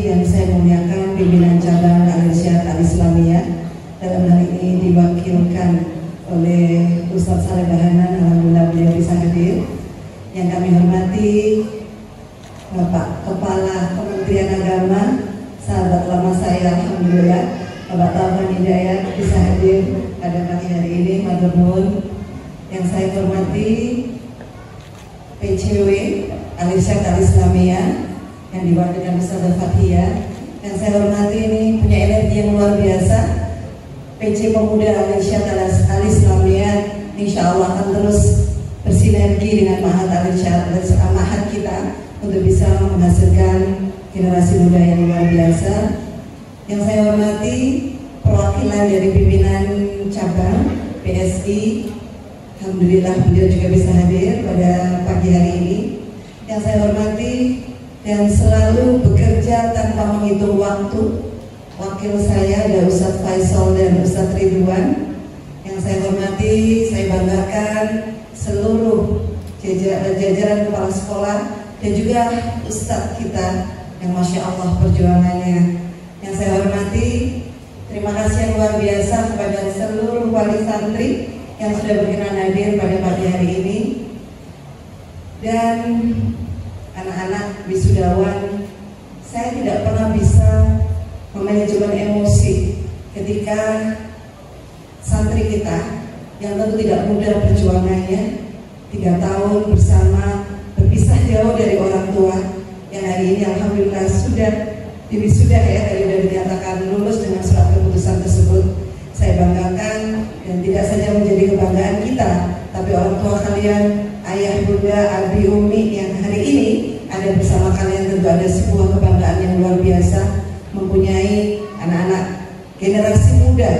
yang saya muliakan pimpinan cabang Al-Irsyad Al-Islamiyah, dalam hal ini diwakilkan oleh Ustadz Saleh Bahanan, alhamdulillah beliau bisa hadir. Yang kami hormati Bapak Kepala Kementerian Agama, sahabat lama saya, alhamdulillah, Bapak Taufan Hidayat bisa hadir pada pagi hari ini, matur nuwun. Yang saya hormati PCW Al-Irsyad Al-Islamiyah yang diwakilkan Ustazah Fathia. Yang saya hormati ini punya energi yang luar biasa, PC Pemuda Al-Irsyad Al-Islamiyah, insya Allah akan terus bersinergi dengan Ma'had Al-Irsyad Ma'had kita untuk bisa menghasilkan generasi muda yang luar biasa. Yang saya hormati perwakilan dari pimpinan cabang PSI, alhamdulillah beliau juga bisa hadir pada pagi hari ini. Yang saya hormati dan selalu bekerja tanpa menghitung waktu, wakil saya ada Ustadz Faisal dan Ustadz Ridwan. Yang saya hormati, saya banggakan seluruh jajaran kepala sekolah dan juga Ustadz kita yang Masya Allah perjuangannya. Yang saya hormati, terima kasih yang luar biasa kepada seluruh wali santri yang sudah berkenan hadir pada pagi hari ini, dan anak-anak wisudawan. Saya tidak pernah bisa memanajemen emosi ketika santri kita yang tentu tidak mudah perjuangannya, 3 tahun bersama, berpisah jauh dari orang tua, yang hari ini alhamdulillah sudah diwisuda ya, sudah dinyatakan lulus dengan surat keputusan tersebut. Saya banggakan, dan tidak saja menjadi kebanggaan kita, tapi orang tua kalian, ayah, bunda, abi, umi yang hari ini ada bersama kalian, tentu ada sebuah kebanggaan yang luar biasa mempunyai anak-anak generasi muda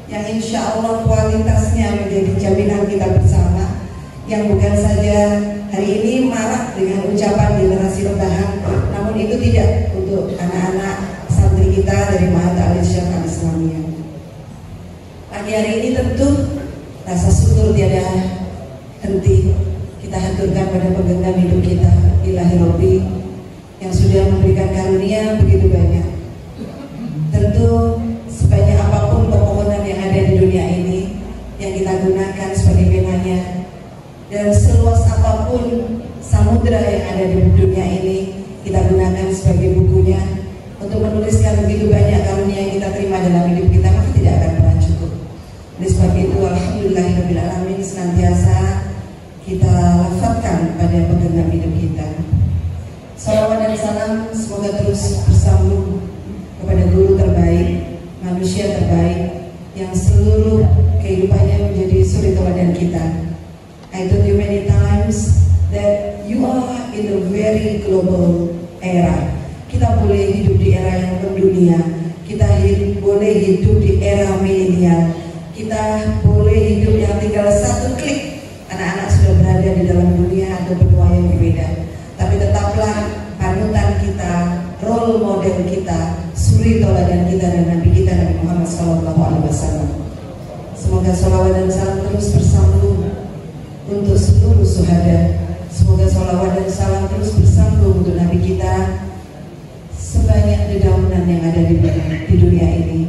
yang insya Allah kualitasnya menjadi jaminan kita bersama, yang bukan saja hari ini marak dengan ucapan generasi rebahan, namun itu tidak untuk anak-anak santri kita dari Ma'had Al-Irsyad Al-Islamiyah. Pagi hari ini tentu rasa syukur tiada henti kita haturkan pada penggenggam hidup kita, Ilahi Robbi, yang sudah memberikan karunia begitu banyak. Tentu sebanyak apapun pepohonan yang ada di dunia ini yang kita gunakan sebagai penanya, dan seluas apapun samudera yang ada di dunia ini kita gunakan sebagai bukunya untuk menuliskan begitu banyak karunia yang kita terima dalam hidup kita, maka tidak akan pernah cukup. Oleh sebab itu alhamdulillahirabbil alamin senantiasa kita lafazkan pada penggenggam hidup kita. Salawat dan salam semoga terus bersambung kepada guru terbaik, manusia terbaik yang seluruh kehidupannya menjadi suri teladan kita. I told you many times that you are in a very global era. Kita boleh hidup di era yang mendunia, kita boleh hidup di era milenial, kita boleh hidup yang tinggal satu klik anak-anak sudah berada di dalam dunia atau benua yang berbeda. Tapi tetaplah panutan kita, role model kita, suri teladan kita dan Nabi kita Nabi Muhammad SAW. Semoga salawat dan salam terus bersambung untuk seluruh syuhada. Semoga salawat dan salam terus bersambung untuk Nabi kita sebanyak dedaunan yang ada di dunia ini.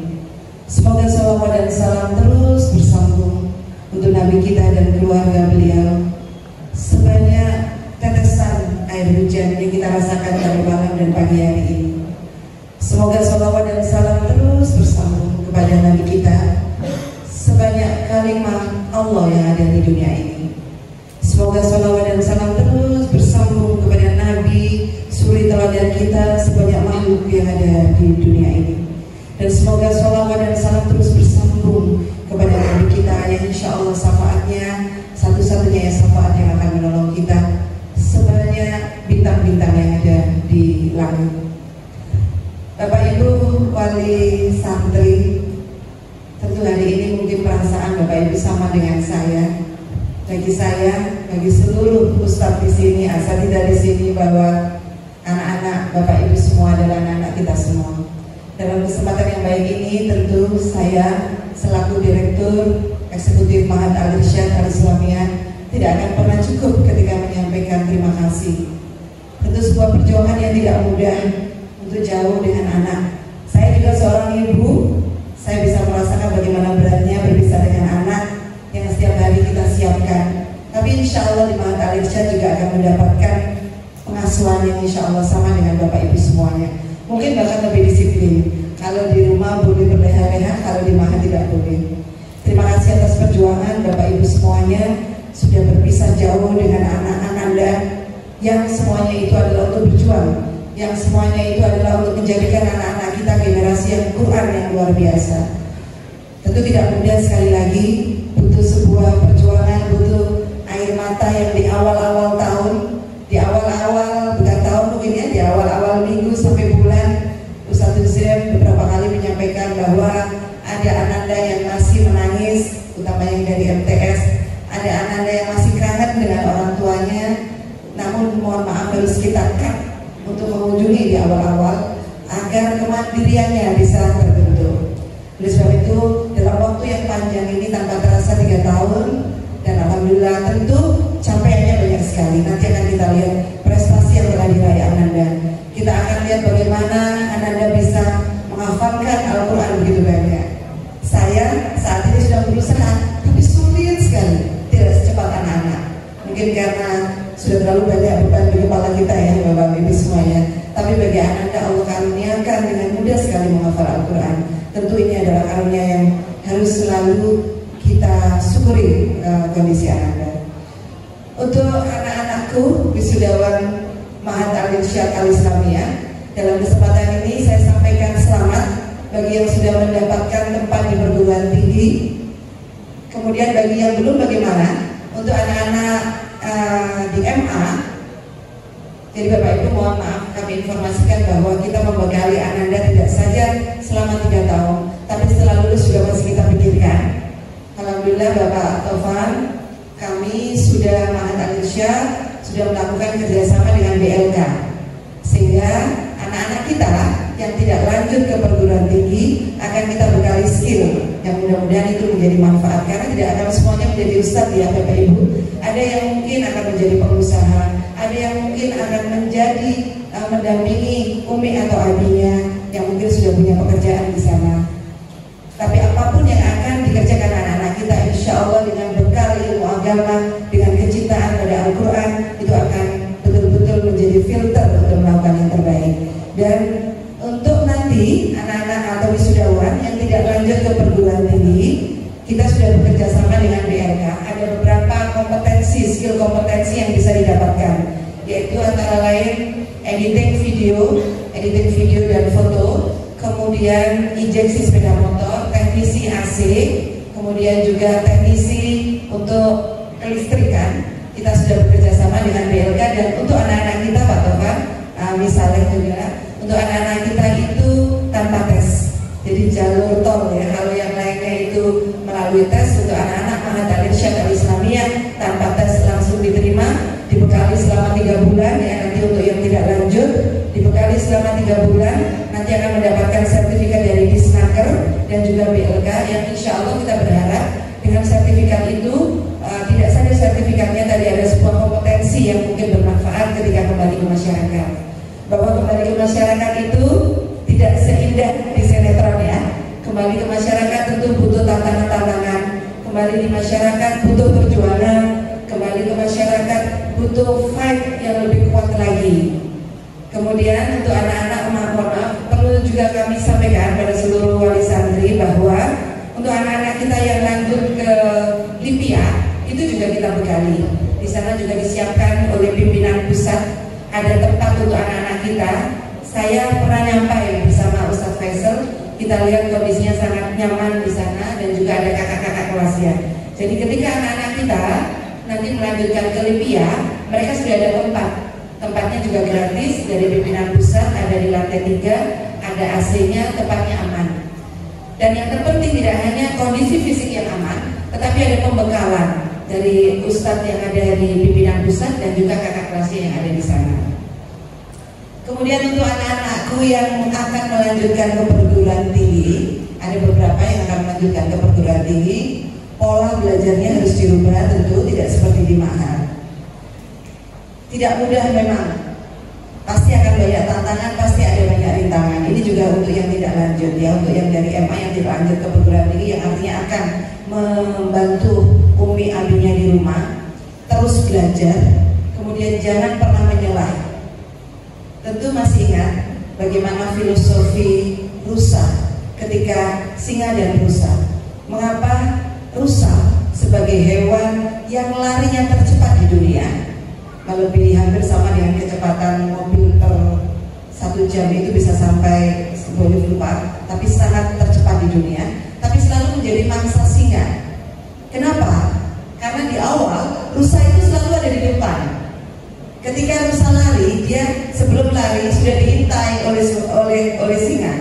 Semoga salawat dan salam terus bersambung untuk Nabi kita dan keluarga beliau sebanyak tetesan air hujan yang kita rasakan pada malam dan pagi hari ini. Semoga salawat dan salam terus bersambung kepada Nabi kita sebanyak kalimat Allah yang ada di dunia ini. Semoga salawat dan salam terus bersambung kepada Nabi, suri teladan kita sebanyak makhluk yang ada di dunia ini. Dan semoga salawat dan salam terus bersambung kepada Nabi kita yang insya Allah syafaatnya satu-satunya syafaat yang akan menolong kita sebanyak bintang-bintang yang ada di langit. Bapak Ibu wali santri, tentu hari ini mungkin perasaan Bapak Ibu sama dengan saya. Bagi saya, bagi seluruh ustadz di sini, asatidzah di sini, bahwa anak-anak Bapak Ibu semua adalah anak-anak kita semua. Dalam kesempatan yang baik ini, tentu saya selaku Direktur Eksekutif Ma'had Al-Irsyad Al-Islamiyah tidak akan pernah cukup ketika menyampaikan terima kasih. Tentu sebuah perjuangan yang tidak mudah untuk jauh dengan anak. Saya juga seorang ibu, saya bisa merasakan bagaimana beratnya berpisah dengan anak yang setiap hari kita siapkan. Tapi insya Allah di Mahat Al-Irsyad juga akan mendapatkan pengasuhan yang insya Allah sama dengan Bapak Ibu semuanya. Mungkin bahkan lebih disiplin. Kalau di rumah boleh berleha-leha, kalau di Mahat tidak boleh. Terima kasih atas perjuangan Bapak Ibu semuanya sudah berpisah jauh dengan anak-anak Anda yang semuanya itu adalah untuk berjuang, yang semuanya itu adalah untuk menjadikan anak-anak kita generasi yang Quran yang luar biasa. Tentu tidak mudah, sekali lagi butuh sebuah perjuangan, butuh air mata yang di awal-awal tahun, di awal-awal bukan tahun mungkin ya, di awal-awal minggu sampai bulan. Ustadz Hussein beberapa kali menyampaikan bahwa ada ananda yang masih menangis, utama yang dari MTS, ada ananda yang masih kangen dengan orang tuanya, namun mohon maaf harus kita cut untuk mengunjungi di awal-awal agar kemandiriannya bisa terbentuk. Oleh sebab itu dalam waktu yang panjang ini tanpa terasa 3 tahun, dan alhamdulillah tentu capaiannya banyak sekali. Nanti akan kita lihat prestasi yang telah diraih Ananda. Kita akan lihat bagaimana Ananda bisa menghafalkan Al-Quran begitu banyak. Saya saat ini sudah berusaha, tapi sulit sekali, tidak secepat anak-anak. Mungkin karena sudah terlalu banyak beban di kepala kita ya Bapak Ibu semuanya. Tapi bagi Ananda Allah karuniakan dengan mudah sekali menghafal Al-Quran. Tentu ini adalah karunia yang harus selalu kita syukuri kondisi Ananda. Untuk anak-anakku wisudawan Mahat Al-Irsyad Al-Islamiyah, dalam kesempatan ini saya sampaikan selamat bagi yang sudah mendapatkan tempat di perguruan tinggi. Kemudian bagi yang belum, bagaimana? Untuk anak-anak di MA, jadi Bapak Ibu mohon maaf, kami informasikan bahwa kita membekali Ananda tidak saja selama 3 tahun, tapi setelah lulus juga masih kita pikirkan. Alhamdulillah Bapak Taufan, kami sudah Mahat Al-Irsyad sudah melakukan kerjasama dengan BLK, sehingga anak-anak kita yang tidak lanjut ke perguruan tinggi akan kita bekali skill yang mudah-mudahan itu menjadi manfaat, karena tidak akan semuanya menjadi ustadz ya Bapak Ibu. Ada yang mungkin akan menjadi pengusaha, ada yang mungkin akan menjadi mendampingi umi atau abinya yang mungkin sudah punya pekerjaan di sana. Tapi apapun yang akan dikerjakan anak-anak kita, insya Allah dengan bekal ilmu agama, dengan kecintaan pada Al-Quran, itu akan betul-betul menjadi filter untuk melakukan yang terbaik. Dan untuk nanti anak-anak atau wisudawan yang tidak lanjut ke perguruan tinggi, kita sudah bekerja sama dengan BLK. Ada beberapa kompetensi, skill kompetensi yang bisa didapatkan, yaitu antara lain editing video dan foto, kemudian injeksi sepeda motor, teknisi AC, kemudian juga teknisi untuk kelistrikan. Kita sudah bekerja sama dengan BLK. Dan untuk anak-anak kita Pak Tovan, misalnya juga untuk anak-anak kita itu tanpa tes, jadi jalur tol ya. Kalau yang lainnya itu melalui tes, untuk anak-anak Mahat Al-Irsyad Al-Islamiyah tanpa tes langsung diterima, dibekali selama 3 bulan ya. Nanti untuk yang tidak lanjut dibekali selama 3 bulan, nanti akan mendapatkan sertifikat dari Disnaker dan juga BLK, yang insya Allah kita berharap dengan sertifikat itu tidak saja sertifikatnya tadi ada sebuah kompetensi yang mungkin bermanfaat ketika kembali ke masyarakat. Bahwa kembali ke masyarakat itu tidak seindah di sinetron ya. Kembali ke masyarakat tentu butuh tantangan-tantangan. Kembali di masyarakat butuh perjuangan. Kembali ke masyarakat butuh fight yang lebih kuat lagi. Kemudian untuk anak-anak, maaf, perlu juga kami sampaikan pada seluruh wali santri bahwa untuk anak-anak kita yang lanjut ke Lipia itu juga kita bekali. Di sana juga disiapkan oleh pimpinan pusat, ada tempat untuk anak-anak kita. Saya pernah nyampai bersama Ustadz Faisal, kita lihat kondisinya sangat nyaman di sana dan juga ada kakak-kakak kelasnya. Jadi ketika anak-anak kita nanti melanjutkan ke Lipia, mereka sudah ada tempat. Tempatnya juga gratis dari pimpinan pusat, ada di lantai 3, ada AC-nya, tempatnya aman. Dan yang terpenting tidak hanya kondisi fisik yang aman, tetapi ada pembekalan dari ustadz yang ada di pimpinan pusat dan juga kakak kelasnya yang ada di sana. Kemudian untuk anak-anakku yang akan melanjutkan ke perguruan tinggi, ada beberapa yang akan melanjutkan ke perguruan tinggi. Pola belajarnya harus dirubah, tentu tidak seperti di Mahat. Tidak mudah memang, Pasti akan banyak tantangan, pasti ada banyak rintangan. Ini juga untuk yang tidak lanjut ya, untuk yang dari MA yang tidak lanjut ke perguruan tinggi, yang artinya akan membantu umi abinya di rumah, terus belajar, kemudian jangan pernah menyerah. Tentu masih ingat bagaimana filosofi rusa ketika singa dan rusa. Mengapa rusa sebagai hewan yang larinya tercepat di dunia, melebihi hampir sama dengan kecepatan mobil per 1 jam, itu bisa sampai boleh lupa, tapi sangat tercepat di dunia, tapi selalu menjadi mangsa singa. Kenapa? Karena di awal rusa itu selalu ada di depan. Ketika rusa lari, dia sebelum lari sudah diintai oleh singa.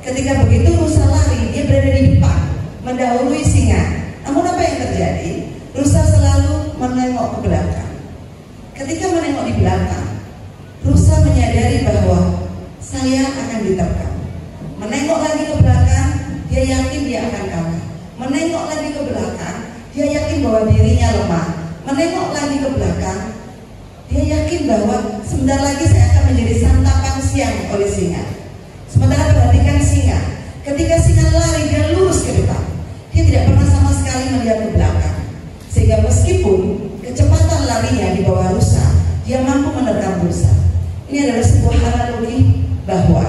Ketika begitu rusa lari, dia berada di depan, mendahului singa. Namun apa yang terjadi? Rusa selalu menengok ke belakang. Ketika menengok di belakang, rusa menyadari bahwa saya akan diterkam. Menengok lagi ke belakang, dia yakin dia akan kalah. Menengok lagi ke belakang, dia yakin bahwa dirinya lemah. Menengok lagi ke belakang, dia yakin bahwa sebentar lagi saya akan menjadi santapan siang oleh singa. Sementara perhatikan singa, ketika singa lari, dia lurus ke depan. Dia tidak pernah sama sekali melihat ke belakang. Sehingga meskipun kecepatan larinya di bawah rusa, dia mampu menerkam rusa. Ini adalah sebuah analogi bahwa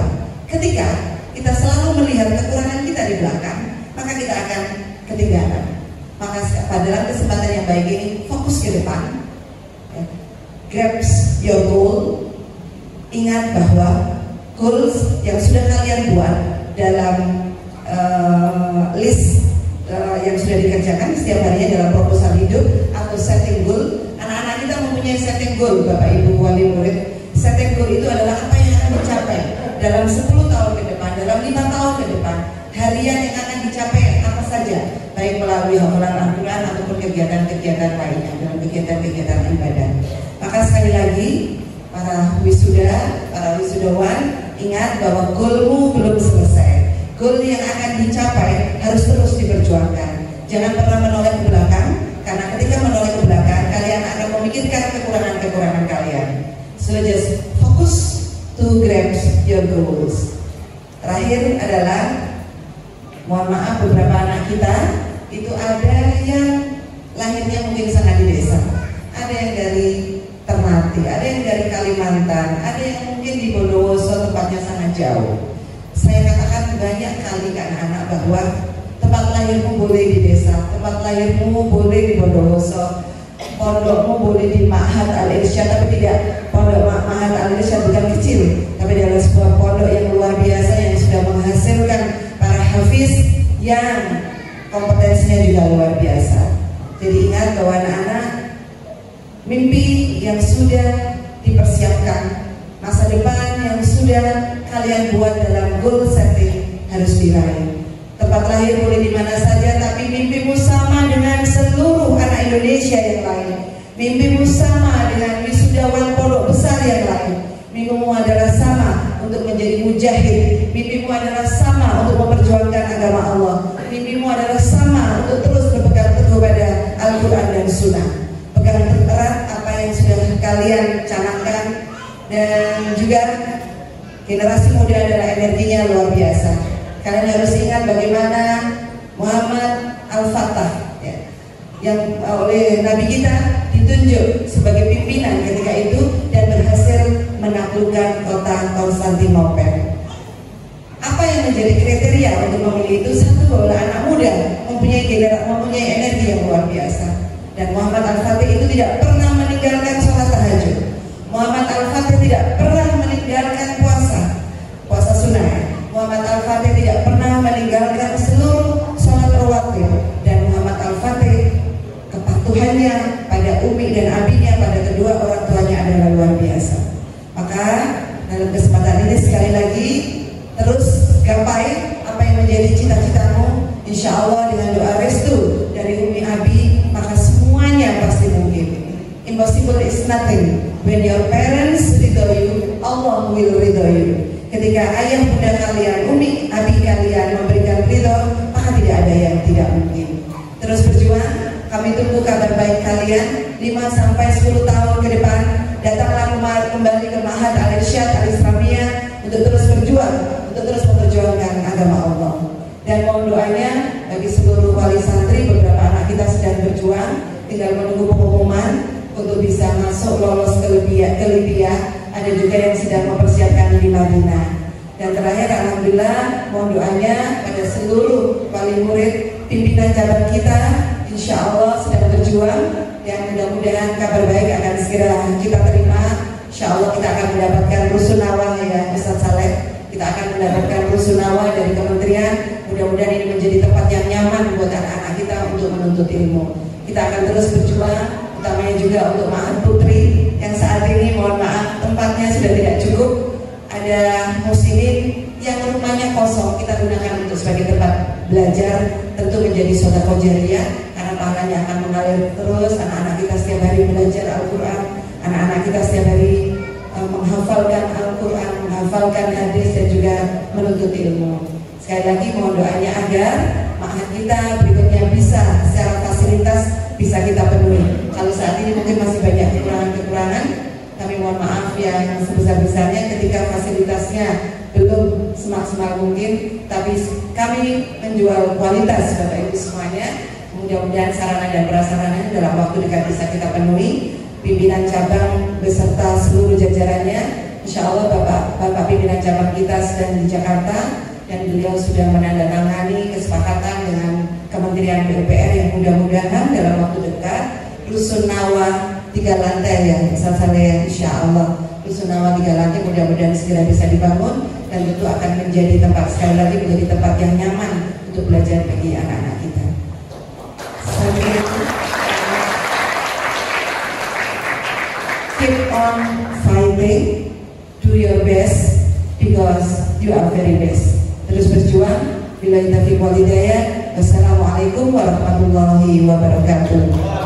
ketika kita selalu melihat kekurangan kita di belakang, maka kita akan ketinggalan. Maka pada kesempatan yang baik ini, fokus ke depan, grabs your goal. Ingat bahwa goals yang sudah kalian buat dalam list yang sudah dikerjakan setiap harinya dalam proposal hidup atau setting goal. Anak-anak kita mempunyai setting goal, Bapak Ibu wali murid. Setting goal itu adalah apa yang akan dicapai dalam 10 tahun ke depan, dalam 5 tahun ke depan. Harian yang akan dicapai apa saja, baik melalui hafalan Al-Quran ataupun kegiatan-kegiatan lainnya dalam kegiatan-kegiatan ibadah. Maka sekali lagi, para wisudawan, ingat bahwa goalmu belum selesai. Goal yang akan dicapai harus terus diperjuangkan. Jangan pernah menoleh ke belakang, karena ketika menoleh ke belakang, kalian akan memikirkan kekurangan-kekurangan kalian. So just focus to grab your goals. Terakhir adalah, mohon maaf, beberapa anak kita itu ada yang lahirnya mungkin sangat di desa, ada yang dari Ternate, ada yang dari Kalimantan, ada yang mungkin di Bondowoso, tempatnya sangat jauh. Saya katakan banyak kali ke anak-anak bahwa tempat lahirmu boleh di desa, tempat lahirmu boleh di Bondowoso, pondokmu boleh di Ma'had Al-Irsyad, tapi tidak pondok Ma'had Al-Irsyad bukan kecil, tapi adalah sebuah pondok yang luar biasa yang sudah menghasilkan para hafiz yang kompetensinya juga luar biasa. Jadi ingat bahwa anak-anak, mimpi yang sudah dipersiapkan, masa depan yang sudah kalian buat dalam goal setting harus diraih. Tempat lahir boleh di mana saja, tapi mimpimu sama dengan seluruh anak Indonesia yang lain. Mimpimu sama dengan wisudawan pondok besar yang lain. Mimpimu adalah sama untuk menjadi mujahid. Mimpimu adalah sama untuk memperjuangkan agama Allah. Mimpimu adalah sama untuk terus berpegang teguh pada Al-Quran dan Sunnah. Pegang erat apa yang sudah kalian canangkan, dan juga generasi muda adalah energinya luar biasa. Kalian harus ingat bagaimana Muhammad Al-Fatah ya, yang oleh Nabi kita ditunjuk sebagai pimpinan ketika itu dan berhasil menaklukkan kota Konstantinopel. Apa yang menjadi kriteria untuk memilih itu? Satu, adalah anak muda mempunyai energi yang luar biasa. Dan Muhammad Al-Fatih itu tidak pernah meninggalkan sholat tahajud. Muhammad Al-Fatih tidak pernah meninggalkan puasa sunnah. Muhammad Al-Fatih tidak pernah meninggalkan seluruh sholat rawatib. Dan Muhammad Al-Fatih, kepatuhannya pada umi dan abinya, pada kedua orang tuanya adalah luar biasa. Maka dalam kesempatan ini sekali lagi, terus gapai apa yang menjadi cita-citamu. Insya Allah dengan doa restu dari umi abi, maka semuanya pasti mungkin. Impossible is nothing. When your parents ridho you, Allah will ridho you. Ketika ayah bunda kalian, umi abi kalian memberikan ridho, maka tidak ada yang tidak mungkin. Terus berjuang. Kami tunggu kabar baik kalian 5-10 tahun ke depan. datanglah kembali ke Ma'had Al-Irsyad Al-Islamiyah untuk terus berjuang, untuk terus memperjuangkan agama Allah. Dan mohon doanya bagi seluruh wali santri, beberapa anak kita sedang berjuang, tinggal menunggu pengumuman untuk bisa masuk lolos ke Libya. Ada juga yang sedang mempersiapkan di Madinah. Dan terakhir, alhamdulillah, mohon doanya pada seluruh wali murid pimpinan cabang kita, insya Allah sedang berjuang, dan mudah-mudahan kabar baik akan segera kita terima. Insya Allah kita akan mendapatkan rusunawa ya Ustaz Saleh. Kita akan mendapatkan rusunawa dari kementerian. Mudah-mudahan ini menjadi tempat yang nyaman buat anak-anak kita untuk menuntut ilmu. Kita akan terus berjuang, utamanya juga untuk Ma'had Putri yang saat ini mohon maaf tempatnya sudah tidak cukup. Ada muslimin yang rumahnya kosong, kita gunakan untuk sebagai tempat belajar, tentu menjadi sedekah jariyah karena pahalanya akan mengalir terus. Anak-anak kita setiap hari belajar Al-Quran, anak-anak kita setiap hari menghafalkan Al-Quran, menghafalkan hadis dan juga menuntut ilmu. Sekali lagi mohon doanya agar ma'had kita berikutnya bisa secara fasilitas bisa kita penuhi. Kalau saat ini mungkin masih banyak kekurangan-kekurangan, kami mohon maaf yang sebesar-besarnya ketika fasilitasnya belum semaksimal mungkin, tapi kami menjual kualitas Bapak Ibu semuanya. Mudah-mudahan sarana dan prasarana dalam waktu dekat bisa kita penuhi. Pimpinan cabang beserta seluruh jajarannya, insya Allah Bapak pimpinan cabang kita sedang di Jakarta dan beliau sudah menandatangani kesepakatan dengan Kementerian PUPR yang mudah-mudahan dalam waktu dekat rusunawa 3 lantai ya Ustaz Saleh, insya Allah rusunawa 3 lantai mudah-mudahan segera bisa dibangun dan tentu akan menjadi tempat, sekali lagi menjadi tempat yang nyaman untuk belajar bagi anak-anak kita. Keep on fighting, do your best because you are very best. Terus berjuang. Billahi taufiq wal hidayah. Wassalamualaikum warahmatullahi wabarakatuh.